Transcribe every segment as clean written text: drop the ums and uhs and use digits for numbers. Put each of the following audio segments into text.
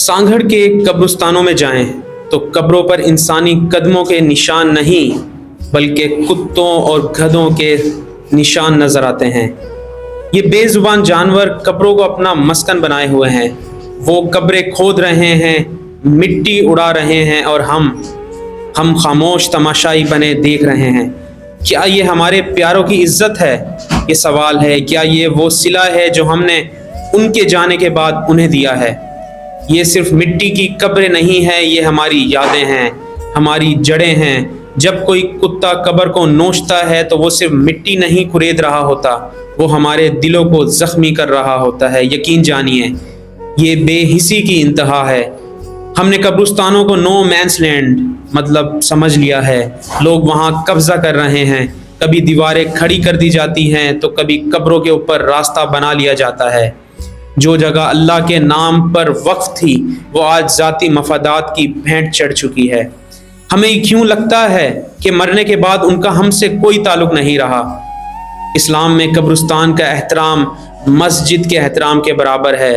सांगड़ के कब्रिस्तानों में जाएं तो कब्रों पर इंसानी कदमों के निशान नहीं बल्कि कुत्तों और गधों के निशान नजर आते हैं। ये बेजुबान जानवर कब्रों को अपना मस्कन बनाए हुए हैं। वो कब्रें खोद रहे हैं, मिट्टी उड़ा रहे हैं और हम खामोश तमाशाई बने देख रहे हैं। क्या ये हमारे प्यारों की इज्जत है? ये सवाल है। क्या ये वो सिला है जो हमने उनके जाने के बाद उन्हें दिया है? ये सिर्फ मिट्टी की कब्रें नहीं है, ये हमारी यादें हैं, हमारी जड़ें हैं। जब कोई कुत्ता कब्र को नोचता है तो वो सिर्फ मिट्टी नहीं कुरेद रहा होता, वो हमारे दिलों को जख्मी कर रहा होता है। यकीन जानिए, ये बेहिसी की इंतहा है। हमने कब्रिस्तानों को नो मैंस लैंड मतलब समझ लिया है। लोग वहाँ कब्जा कर रहे हैं। कभी दीवारें खड़ी कर दी जाती हैं तो कभी कब्रों के ऊपर रास्ता बना लिया जाता है। जो जगह अल्लाह के नाम पर वक्फ थी वो आज ज़ाती मफादात की भेंट चढ़ चुकी है। हमें क्यों लगता है कि मरने के बाद उनका हमसे कोई ताल्लुक नहीं रहा? इस्लाम में कब्रिस्तान का एहतराम मस्जिद के एहतराम के बराबर है।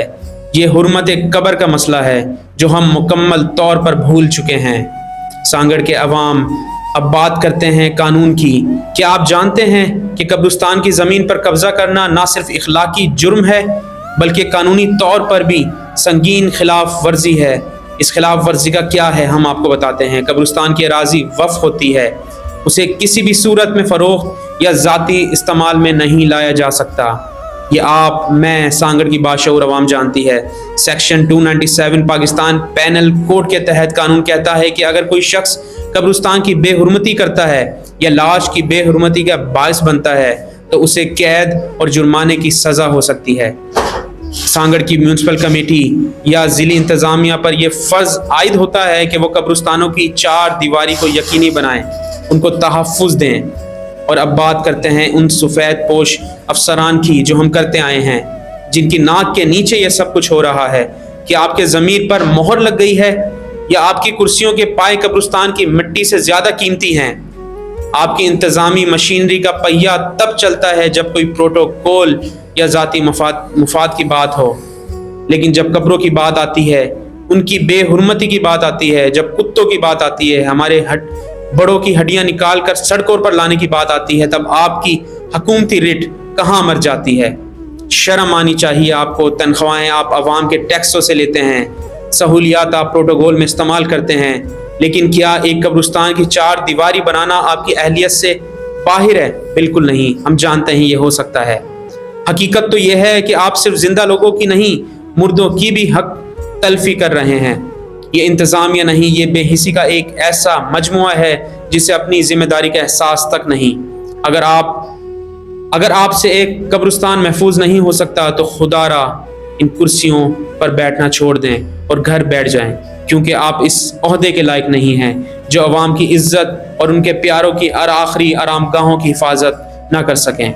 ये हुर्मत कब्र का मसला है जो हम मुकम्मल तौर पर भूल चुके हैं। सांगड़ के अवाम अब बात करते हैं कानून की। क्या आप जानते हैं कि कब्रिस्तान की ज़मीन पर कब्जा करना ना सिर्फ इखलाकी जुर्म है बल्कि कानूनी तौर पर भी संगीन खिलाफ वर्जी है। इस खिलाफ वर्जी का क्या है, हम आपको बताते हैं। कब्रिस्तान की अराजी वक्फ होती है, उसे किसी भी सूरत में फ़रोख्त या ज़ाती इस्तेमाल में नहीं लाया जा सकता। ये आप, मैं, सांगड़ की बाशऊर अवाम जानती है। सेक्शन 297 पाकिस्तान पैनल कोड के तहत कानून कहता है कि अगर कोई शख्स कब्रिस्तान की बेहुरमती करता है या लाश की बेहुरमती का बायस बनता है तो उसे कैद और जुर्माने की सज़ा हो सकती है। सांगड़ की म्यूनसिपल कमेटी या ज़िली इंतज़ामिया पर यह फ़र्ज़ आयद होता है कि वो कब्रिस्तानों की चार दीवारी को यकीनी बनाएं, उनको तहफ़्फ़ुज़ दें। और अब बात करते हैं उन सफ़ेद पोश अफसरान की जो हम करते आए हैं, जिनकी नाक के नीचे ये सब कुछ हो रहा है। कि आपके ज़मीर पर मोहर लग गई है या आपकी कुर्सियों के पाए कब्रिस्तान की मिट्टी से ज़्यादा कीमती हैं? आपकी इंतज़ामी मशीनरी का पहिया तब चलता है जब कोई प्रोटोकॉल या ज़ाती मुफाद की बात हो, लेकिन जब कब्रों की बात आती है, उनकी बेहुरमती की बात आती है, जब कुत्तों की बात आती है, हमारे बड़ों की हड्डियां निकाल कर सड़कों पर लाने की बात आती है, तब आपकी हुकूमती रिट कहाँ मर जाती है? शर्म आनी चाहिए आपको। तनख्वाहें आप आवाम के टैक्सों से लेते हैं, सहूलियात आप प्रोटोकॉल में इस्तेमाल करते हैं, लेकिन क्या एक कब्रिस्तान की चार दीवारी बनाना आपकी अहलियत से बाहर है? बिल्कुल नहीं। हम जानते हैं ये हो सकता है। हकीकत तो यह है कि आप सिर्फ जिंदा लोगों की नहीं, मुर्दों की भी हक तलफी कर रहे हैं। ये इंतज़ामिया नहीं, ये बेहिसी का एक ऐसा मजमुआ है जिसे अपनी जिम्मेदारी का एहसास तक नहीं। अगर आपसे एक कब्रिस्तान महफूज नहीं हो सकता तो खुदारा इन कुर्सियों पर बैठना छोड़ दें और घर बैठ जाएं, क्योंकि आप इस ओहदे के लायक नहीं हैं जो अवाम की इज्जत और उनके प्यारों की आखिरी आरामगाहों की हिफाजत ना कर सकें।